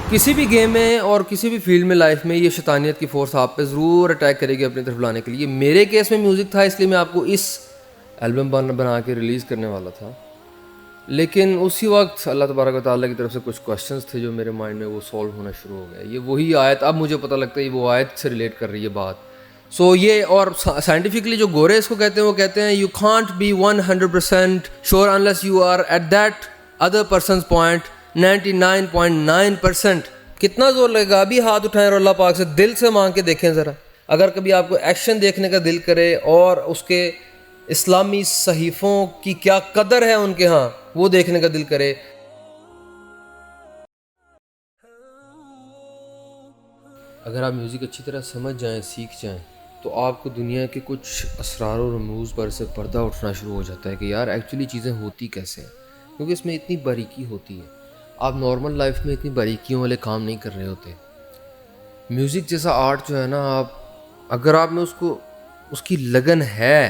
کسی بھی گیم میں اور کسی بھی فیلڈ میں لائف میں یہ شیطانیت کی فورس آپ پہ ضرور اٹیک کرے گی اپنی طرف لانے کے لیے. میرے کیس میں میوزک تھا اس لیے میں آپ کو اس البم بنا کے ریلیز کرنے والا تھا, لیکن اسی وقت اللہ تبارک و تعالیٰ کی طرف سے کچھ کوشچنس تھے جو میرے مائنڈ میں وہ سولو ہونا شروع ہو گئے. یہ وہی آیت اب مجھے پتہ لگتا ہے یہ وہ آیت سے ریلیٹ کر رہی ہے بات. یہ اور سائنٹیفکلی جو گورے اس کو کہتے ہیں وہ کہتے ہیں you can't be 100% sure unless you are at that other person's point 99.9%. کتنا زور لگے گا؟ ابھی ہاتھ اٹھائیں اور اللہ پاک سے دل سے مانگ کے دیکھیں ذرا. اگر کبھی آپ کو ایکشن دیکھنے کا دل کرے اور اس کے اسلامی صحیفوں کی کیا قدر ہے ان کے ہاں وہ دیکھنے کا دل کرے. اگر آپ میوزک اچھی طرح سمجھ جائیں, سیکھ جائیں, تو آپ کو دنیا کے کچھ اسرار و رموز پر سے پردہ اٹھنا شروع ہو جاتا ہے کہ یار ایکچولی چیزیں ہوتی کیسے ہیں, کیونکہ اس میں اتنی باریکی ہوتی ہے. آپ نارمل لائف میں اتنی باریکیوں والے کام نہیں کر رہے ہوتے. میوزک جیسا آرٹ جو ہے نا, اگر آپ میں اس کی لگن ہے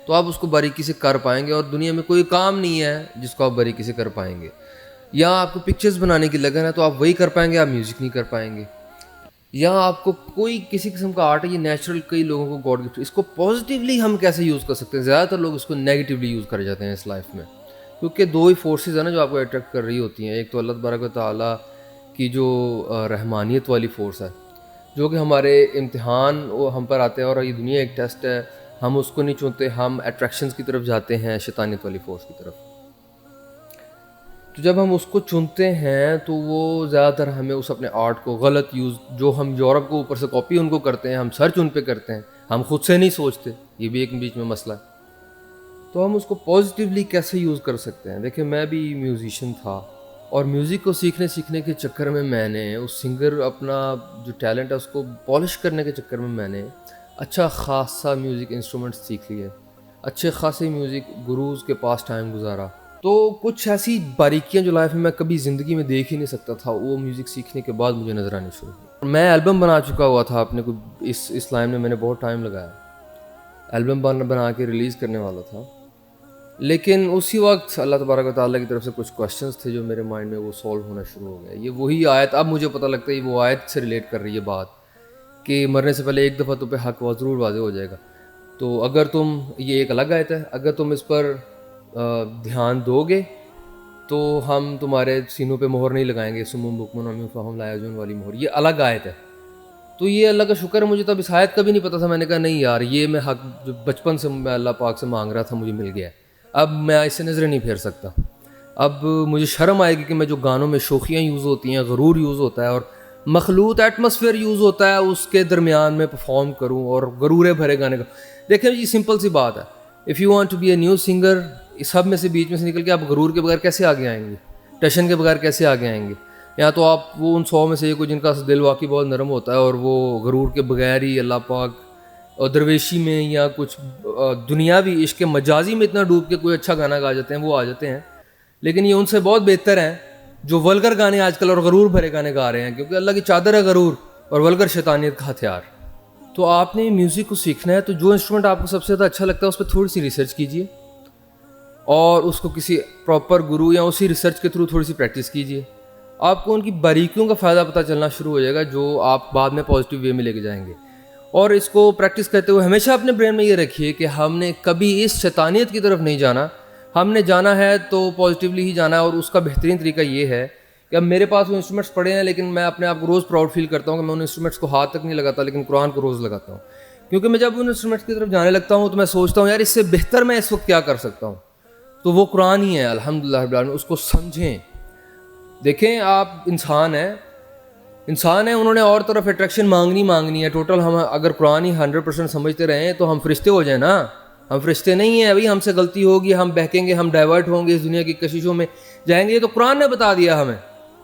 تو آپ اس کو باریکی سے کر پائیں گے, اور دنیا میں کوئی کام نہیں ہے جس کو آپ باریکی سے کر پائیں گے. یا آپ کو پکچرز بنانے کی لگن ہے تو آپ وہی کر پائیں گے, آپ میوزک نہیں کر پائیں گے. یا آپ کو کوئی کسی قسم کا آرٹ ہے, یہ نیچرل کئی لوگوں کو گاڈ گفٹ. اس کو پازیٹیولی ہم کیسے یوز کر سکتے ہیں؟ زیادہ تر لوگ اس کو نیگیٹیولی یوز کر جاتے ہیں اس لائف میں, کیونکہ دو ہی فورسز ہیں نا جو آپ کو اٹریکٹ کر رہی ہوتی ہیں. ایک تو اللہ تبارک و تعالیٰ کی جو رحمانیت والی فورس ہے, جو کہ ہمارے امتحان وہ ہم پر آتے ہیں, اور یہ دنیا ایک ٹیسٹ ہے, ہم اس کو نہیں چنتے, ہم اٹریکشنز کی طرف جاتے ہیں, شیطانیت والی فورس کی طرف. تو جب ہم اس کو چنتے ہیں تو وہ زیادہ تر ہمیں اس اپنے آرٹ کو غلط یوز, جو ہم یورپ کو اوپر سے کاپی ان کو کرتے ہیں, ہم سرچ ان پہ کرتے ہیں, ہم خود سے نہیں سوچتے. یہ بھی ایک بیچ میں مسئلہ ہے. تو ہم اس کو پازیٹیولی کیسے یوز کر سکتے ہیں؟ دیکھیں, میں بھی میوزیشین تھا, اور میوزک کو سیکھنے کے چکر میں میں نے اس سنگر اپنا جو ٹیلنٹ ہے اس کو پالش کرنے کے چکر میں نے اچھا خاصا میوزک انسٹرومنٹ سیکھ لیے, اچھے خاصے میوزک گروز کے پاس ٹائم گزارا. تو کچھ ایسی باریکیاں جو لائف میں کبھی زندگی میں دیکھ ہی نہیں سکتا تھا, وہ میوزک سیکھنے کے بعد مجھے نظر آنی شروع ہوئی. میں البم بنا چکا ہوا تھا اپنے کو, اس لائن میں نے بہت ٹائم لگایا, البم بنا کے ریلیز کرنے والا تھا. لیکن اسی وقت اللہ تبارک و تعالیٰ کی طرف سے کچھ کوشچنس تھے جو میرے مائنڈ میں وہ سولو ہونا شروع ہو گئے. یہ وہی آیت اب مجھے پتہ لگتا ہے یہ وہ آیت سے ریلیٹ کر رہی ہے بات, کہ مرنے سے پہلے ایک دفعہ تو پہ حق ضرور واضح ہو جائے گا. تو اگر تم, یہ ایک الگ آیت ہے, اگر تم اس پر دھیان دو گے تو ہم تمہارے سینوں پہ مہر نہیں لگائیں گے, سمم بکمن عمی فہم لا یعقلون والی مہر. یہ الگ آیت ہے. تو یہ اللہ کا شکر ہے, مجھے تب اس آیت کا بھی نہیں پتہ تھا. میں نے کہا نہیں یار, یہ میں حق جو بچپن سے میں اللہ پاک سے مانگ رہا تھا مجھے مل گیا ہے, اب میں اس سے نظریں نہیں پھیر سکتا. اب مجھے شرم آئے گی کہ میں جو گانوں میں شوخیاں یوز ہوتی ہیں, غرور یوز ہوتا ہے, اور مخلوط ایٹماسفیئر یوز ہوتا ہے, اس کے درمیان میں پرفارم کروں اور غرورے بھرے گانے کا. دیکھیں جی, سمپل سی بات ہے, if you want to be a new singer, اس سب میں سے بیچ میں سے نکل کے آپ غرور کے بغیر کیسے آگے آئیں گے؟ ٹیشن کے بغیر کیسے آگے آئیں گے؟ یا تو آپ وہ ان 100 میں سے کوئی جن کا دل واقعی بہت نرم ہوتا ہے, اور وہ غرور کے بغیر ہی اللہ پاک اور درویشی میں یا کچھ دنیاوی عشق مجازی میں اتنا ڈوب کے کوئی اچھا گانا گا جاتے ہیں, وہ آ جاتے ہیں. لیکن یہ ان سے بہت بہتر ہیں جو ولگر گانے آج کل اور غرور بھرے گانے گا رہے ہیں, کیونکہ اللہ کی چادر ہے غرور اور ولگر شیطانیت کا ہتھیار. تو آپ نے میوزک کو سیکھنا ہے تو جو انسٹرومنٹ آپ کو سب سے زیادہ اچھا لگتا ہے اس پہ تھوڑی سی ریسرچ کیجیے, اور اس کو کسی پراپر گرو یا اسی ریسرچ کے تھرو تھوڑی سی پریکٹس کیجیے. آپ کو ان کی باریکیوں کا فائدہ پتہ چلنا شروع ہو جائے گا, جو آپ بعد میں پازیٹیو وے میں لے کے جائیں گے. اور اس کو پریکٹس کرتے ہوئے ہمیشہ اپنے برین میں یہ رکھیے کہ ہم نے کبھی اس شیطانیت کی طرف نہیں جانا. ہم نے جانا ہے تو پازیٹیولی ہی جانا ہے, اور اس کا بہترین طریقہ یہ ہے کہ اب میرے پاس وہ انسٹرومنٹس پڑے ہیں, لیکن میں اپنے آپ کو روز پراؤڈ فیل کرتا ہوں کہ میں ان انسٹرومنٹس کو ہاتھ تک نہیں لگاتا, لیکن قرآن کو روز لگاتا ہوں. کیونکہ میں جب ان انسٹرومنٹس کی طرف جانے لگتا ہوں تو میں سوچتا ہوں یار اس سے بہتر میں اس وقت کیا کر سکتا ہوں, تو وہ قرآن ہی ہے. الحمدللہ رب العالمین, اس کو سمجھیں. دیکھیں, آپ انسان ہیں, انہوں نے اور طرف اٹریکشن مانگنی ہے ٹوٹل. ہم اگر قرآن ہی 100% سمجھتے رہیں تو ہم فرشتے ہو جائیں نا. ہم فرشتے نہیں ہیں بھائی, ہم سے غلطی ہوگی, ہم بہکیں گے, ہم ڈائیورٹ ہوں گے, اس دنیا کی کششوں میں جائیں گے. یہ تو قرآن نے بتا دیا ہمیں,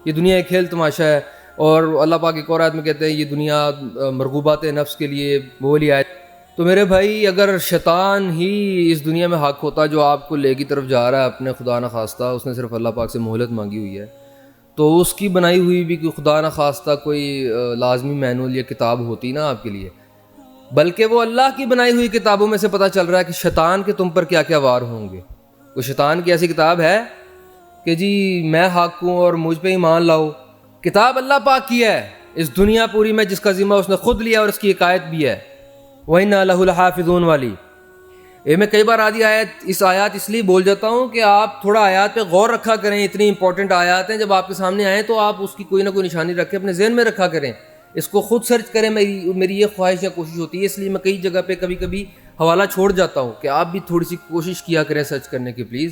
یہ دنیا ایک کھیل تماشا ہے. اور اللہ پاک ایک اور آیت میں کہتے ہیں یہ دنیا مرغوبات نفس کے لیے وہ والی آیت. تو میرے بھائی, اگر شیطان ہی اس دنیا میں حق ہوتا جو آپ کو لے کی طرف جا رہا ہے اپنے خدا نخواستہ, اس نے صرف اللہ پاک سے مہلت مانگی ہوئی ہے, تو اس کی بنائی ہوئی بھی کوئی خدا نخواستہ کوئی لازمی مینول یا کتاب ہوتی نا آپ کے لیے, بلکہ وہ اللہ کی بنائی ہوئی کتابوں میں سے پتہ چل رہا ہے کہ شیطان کے تم پر کیا کیا وار ہوں گے. وہ شیطان کی ایسی کتاب ہے کہ جی میں حق ہوں اور مجھ پہ ایمان لاؤ, کتاب اللہ پاک کی ہے، اس دنیا پوری میں جس کا ذمہ اس نے خود لیا اور اس کی ایک آیت بھی ہے وَإِنَّا لَهُ لَحَافِظُونَ والی۔ میں کئی بار اس آیات اس لیے بول جاتا ہوں کہ آپ تھوڑا آیات پہ غور رکھا کریں، اتنی امپورٹنٹ آیات ہیں، جب آپ کے سامنے آئیں تو آپ اس کی کوئی نہ کوئی نشانی رکھ کے اپنے ذہن میں رکھا کریں، اس کو خود سرچ کریں۔ میری یہ خواہش یا کوشش ہوتی ہے، اس لیے میں کئی جگہ پہ کبھی کبھی حوالہ چھوڑ جاتا ہوں کہ آپ بھی تھوڑی سی کوشش کیا کریں سرچ کرنے کی پلیز۔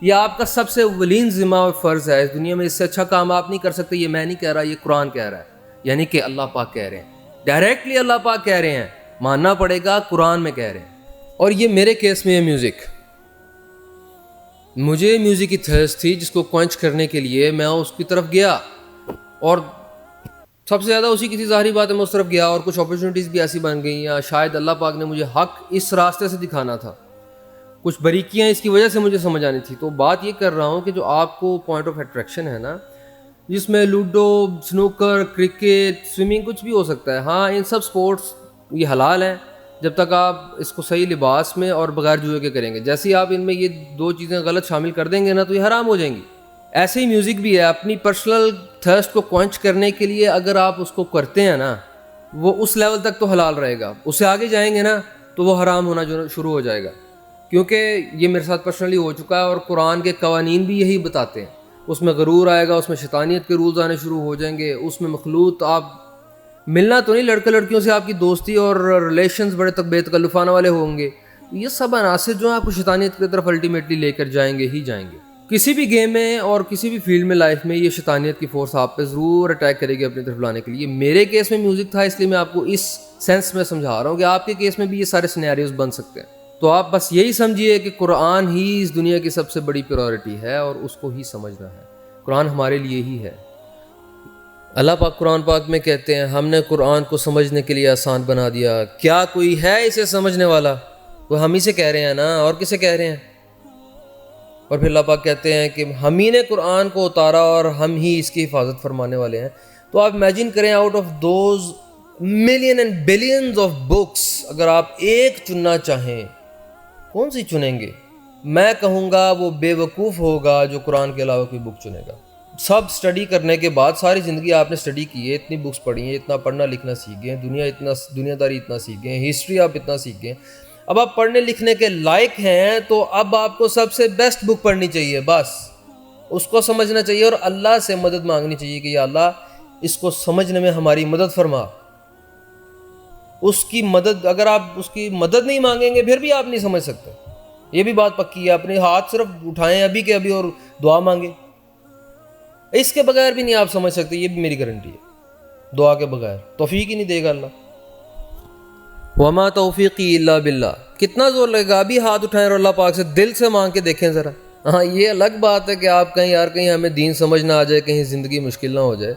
یہ آپ کا سب سے اولین ذمہ اور فرض ہے، اس دنیا میں اس سے اچھا کام آپ نہیں کر سکتے۔ یہ میں نہیں کہہ رہا، یہ قرآن کہہ رہا ہے، یعنی کہ اللہ پاک کہہ رہے ہیں، ڈائریکٹلی اللہ پاک کہہ رہے ہیں، ماننا پڑے گا، قرآن میں کہہ رہے ہیں۔ اور یہ میرے کیس میں ہے میوزک، مجھے میوزک کی تھرسٹ تھی جس کو کوئنچ کرنے کے لیے میں اس کی طرف گیا، اور سب سے زیادہ اسی کی تھی، ظاہری بات ہے میں اس طرف گیا، اور کچھ اپرچونیٹیز بھی ایسی بن گئیں، یا شاید اللہ پاک نے مجھے حق اس راستے سے دکھانا تھا، کچھ باریکیاں اس کی وجہ سے مجھے سمجھ آنی تھی۔ تو بات یہ کر رہا ہوں کہ جو آپ کو پوائنٹ آف اٹریکشن ہے نا، جس میں لوڈو، سنوکر، کرکٹ، سوئمنگ، کچھ بھی ہو سکتا ہے، ہاں ان سب سپورٹس یہ حلال ہیں جب تک آپ اس کو صحیح لباس میں اور بغیر جوئے کے کریں گے۔ جیسے ہی آپ ان میں یہ دو چیزیں غلط شامل کر دیں گے نا تو یہ حرام ہو جائیں گی۔ ایسے ہی میوزک بھی ہے، اپنی پرسنل تھرسٹ کو کوئنچ کرنے کے لیے اگر آپ اس کو کرتے ہیں نا، وہ اس لیول تک تو حلال رہے گا، اس سے آگے جائیں گے نا تو وہ حرام ہونا شروع ہو جائے گا، کیونکہ یہ میرے ساتھ پرسنلی ہو چکا ہے، اور قرآن کے قوانین بھی یہی بتاتے ہیں۔ اس میں غرور آئے گا، اس میں شیطانیت کے رولز آنے شروع ہو جائیں گے، اس میں مخلوط، آپ ملنا تو نہیں، لڑکے لڑکیوں سے آپ کی دوستی اور ریلیشنز بڑے تک بے تکلفانہ والے ہوں گے، یہ سب عناصر جو ہیں آپ کو شیطانیت کی طرف الٹیمیٹلی لے کر جائیں گے ہی جائیں گے۔ کسی بھی گیم میں اور کسی بھی فیلڈ میں لائف میں یہ شیطانیت کی فورس آپ پہ ضرور اٹیک کرے گی اپنی طرف لانے کے لیے۔ میرے کیس میں میوزک تھا، اس لیے میں آپ کو اس سینس میں سمجھا رہا ہوں کہ آپ کے کیس میں بھی یہ سارے سینیریوز بن سکتے ہیں۔ تو آپ بس یہی سمجھیے کہ قرآن ہی اس دنیا کی سب سے بڑی پریورٹی ہے، اور اس کو ہی سمجھنا ہے، قرآن ہمارے لیے ہی ہے۔ اللہ پاک قرآن پاک میں کہتے ہیں ہم نے قرآن کو سمجھنے کے لیے آسان بنا دیا، کیا کوئی ہے اسے سمجھنے والا؟ وہ ہم ہی سے کہہ رہے ہیں نا، اور کسے کہہ رہے ہیں؟ اور پھر اللہ پاک کہتے ہیں کہ ہم ہی نے قرآن کو اتارا اور ہم ہی اس کی حفاظت فرمانے والے ہیں۔ تو آپ امیجن کریں، out of those million and billions of books, اگر آپ ایک چننا چاہیں کون سی چنیں گے؟ میں کہوں گا وہ بے وقوف ہوگا جو قرآن کے علاوہ کوئی بک چنے گا۔ سب اسٹڈی کرنے کے بعد، ساری زندگی آپ نے اسٹڈی کی ہے، اتنی بکس پڑھی ہیں، اتنا پڑھنا لکھنا سیکھ گئے ہیں، دنیا داری اتنا سیکھ گئے ہیں، ہسٹری آپ اتنا سیکھ گئے ہیں، اب آپ پڑھنے لکھنے کے لائق ہیں، تو اب آپ کو سب سے بیسٹ بک پڑھنی چاہیے، بس اس کو سمجھنا چاہیے اور اللہ سے مدد مانگنی چاہیے کہ یا اللہ اس کو سمجھنے میں ہماری مدد فرما۔ اس کی مدد، اگر آپ اس کی مدد نہیں مانگیں گے پھر بھی آپ نہیں سمجھ سکتے، یہ بھی بات پکی ہے۔ اپنے ہاتھ صرف اٹھائیں ابھی کے ابھی اور دعا مانگیں، اس کے بغیر بھی نہیں آپ سمجھ سکتے، یہ بھی میری گارنٹی ہے، دعا کے بغیر توفیق ہی نہیں دے گا اللہ۔ وما توفیقی الا باللہ، کتنا زور لگے گا، ابھی ہاتھ اٹھائیں اور اللہ پاک سے دل سے مانگ کے دیکھیں ذرا۔ ہاں یہ الگ بات ہے کہ آپ کہیں یار کہیں ہمیں دین سمجھ نہ آ جائے، کہیں زندگی مشکل نہ ہو جائے،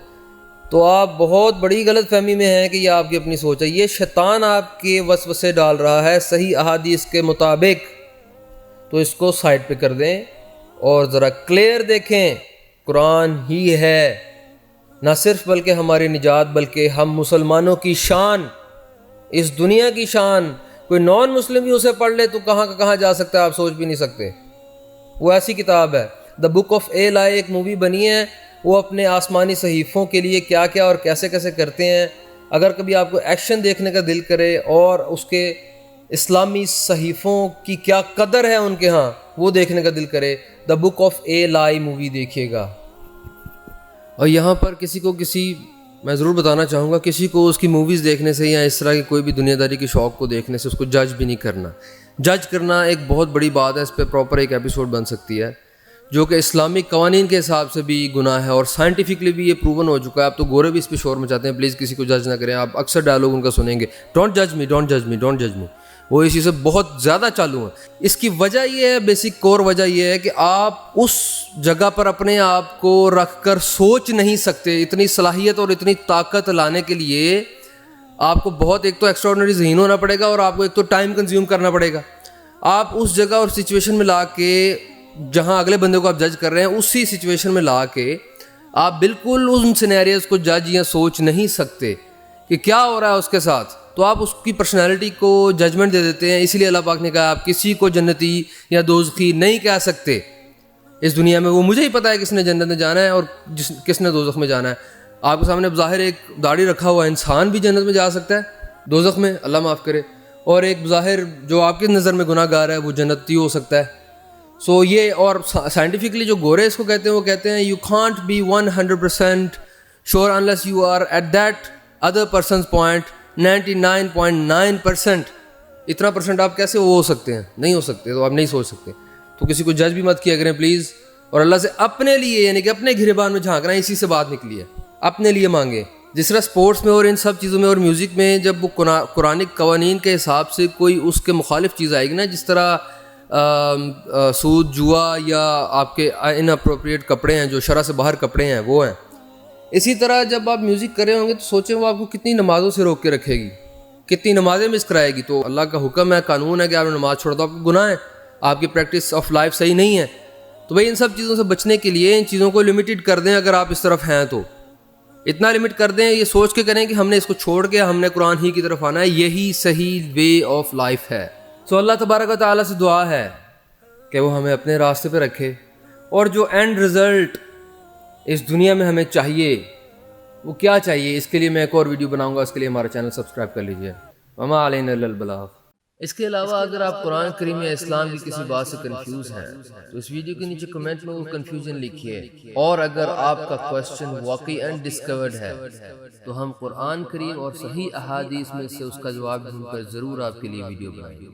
تو آپ بہت بڑی غلط فہمی میں ہیں کہ یہ آپ کی اپنی سوچ ہے۔ یہ شیطان آپ کے وسوسے ڈال رہا ہے صحیح احادیث کے مطابق، تو اس کو سائڈ پہ کر دیں اور ذرا کلیئر دیکھیں، قرآن ہی ہے نہ صرف بلکہ ہماری نجات، بلکہ ہم مسلمانوں کی شان، اس دنیا کی شان۔ کوئی نان مسلم بھی اسے پڑھ لے تو کہاں کا کہاں جا سکتا ہے، آپ سوچ بھی نہیں سکتے۔ وہ ایسی کتاب ہے، دا بک آف ایلائی، ایک مووی بنی ہے، وہ اپنے آسمانی صحیفوں کے لیے کیا کیا اور کیسے کیسے کرتے ہیں۔ اگر کبھی آپ کو ایکشن دیکھنے کا دل کرے اور اس کے اسلامی صحیفوں کی کیا قدر ہے ان کے ہاں، وہ دیکھنے کا دل کرے، دا بک آف ایلائی مووی دیکھیے گا۔ اور یہاں پر میں ضرور بتانا چاہوں گا، کسی کو اس کی موویز دیکھنے سے یا اس طرح کی کوئی بھی دنیا داری کے شوق کو دیکھنے سے اس کو جج بھی نہیں کرنا۔ جج کرنا ایک بہت بڑی بات ہے، اس پہ پراپر ایک ایپیسوڈ بن سکتی ہے، جو کہ اسلامک قوانین کے حساب سے بھی گناہ ہے، اور سائنٹیفکلی بھی یہ پروون ہو چکا ہے۔ اب تو گورے بھی اس پہ شور مچاتے ہیں، پلیز کسی کو جج نہ کریں۔ آپ اکثر ڈائلاگ ان کا سنیں گے، ڈونٹ جج می، ڈونٹ جج می، ڈونٹ جج می، وہ اس چیز سے بہت زیادہ چالو ہیں۔ اس کی وجہ یہ ہے، بیسک کور وجہ یہ ہے کہ آپ اس جگہ پر اپنے آپ کو رکھ کر سوچ نہیں سکتے۔ اتنی صلاحیت اور اتنی طاقت لانے کے لیے آپ کو بہت، ایک تو ایکسٹراڈنری ذہین ہونا پڑے گا، اور آپ کو ایک تو ٹائم کنزیوم کرنا پڑے گا۔ آپ اس جگہ اور سچویشن میں لا کے، جہاں اگلے بندے کو آپ جج کر رہے ہیں، اسی سچویشن میں لا کے آپ بالکل ان سینیریوز کو جج یا سوچ نہیں سکتے کہ کیا ہو رہا ہے اس کے ساتھ، تو آپ اس کی پرسنالٹی کو ججمنٹ دے دیتے ہیں۔ اسی لیے اللہ پاک نے کہا آپ کسی کو جنتی یا دوزخی نہیں کہہ سکتے اس دنیا میں۔ وہ مجھے ہی پتہ ہے کس نے جنت میں جانا ہے اور کس نے دوزخ میں جانا ہے۔ آپ کے سامنے بظاہر ایک داڑھی رکھا ہوا انسان بھی جنت میں جا سکتا ہے، دوزخ میں اللہ معاف کرے، اور ایک بظاہر جو آپ کی نظر میں گناہ گار ہے وہ جنتی ہو سکتا ہے. سو یہ، اور سائنٹیفکلی جو گورے اس کو کہتے ہیں وہ کہتے ہیں you can't be 100% sure unless you are at that other person's point 99.9%. اتنا پرسنٹ آپ کیسے وہ ہو سکتے ہیں؟ نہیں ہو سکتے، تو آپ نہیں سوچ سکتے. تو کسی کو جج بھی مت کیا کریں پلیز، اور اللہ سے اپنے لیے یعنی کہ اپنے گھریبان میں جھانک رہے ہیں، اسی سے بات نکلی ہے، اپنے لیے مانگیں. جس طرح سپورٹس میں اور ان سب چیزوں میں اور میوزک میں جب وہ قرآنک قوانین کے حساب سے کوئی اس کے مخالف چیز آئے گی نا، جس طرح سود، جوا، یا آپ کے ان اپروپریٹ کپڑے ہیں جو شرع سے باہر کپڑے ہیں وہ ہیں، اسی طرح جب آپ میوزک کر رہے ہوں گے تو سوچیں وہ آپ کو کتنی نمازوں سے روک کے رکھے گی، کتنی نمازیں مس کرائے گی. تو اللہ کا حکم ہے، قانون ہے کہ آپ نے نماز چھوڑ دو، آپ کو گناہ ہے، آپ کی پریکٹس آف لائف صحیح نہیں ہے. تو بھائی ان سب چیزوں سے بچنے کے لیے ان چیزوں کو لمیٹڈ کر دیں. اگر آپ اس طرف ہیں تو اتنا لمٹ کر دیں، یہ سوچ کے کریں کہ ہم نے اس کو چھوڑ کے ہم نے قرآن ہی کی طرف آنا ہے، یہی صحیح وے آف لائف ہے. سو اللہ تبارک و تعالیٰ سے دعا ہے کہ وہ ہمیں اپنے راستے پہ رکھے، اور جو اینڈ رزلٹ اس دنیا میں ہمیں چاہیے وہ کیا چاہیے، اس کے لیے میں ایک اور ویڈیو بناؤں گا. اس کے لیے ہمارا چینل سبسکرائب کر لیجیے. وما علینا الا البلاغ. اس کے علاوہ اگر آپ قرآن کریم یا اسلام کی کسی بات سے کنفیوز ہیں تو اس ویڈیو کے نیچے کمنٹ میں وہ کنفیوژن لکھیے، اور اگر آپ کا کوسچن واقعی انڈسکورڈ ہے تو ہم قرآن کریم اور صحیح احادیث میں سے اس کا جواب ڈھونڈ کر ضرور آپ کے لیے ویڈیو بنائیں گے.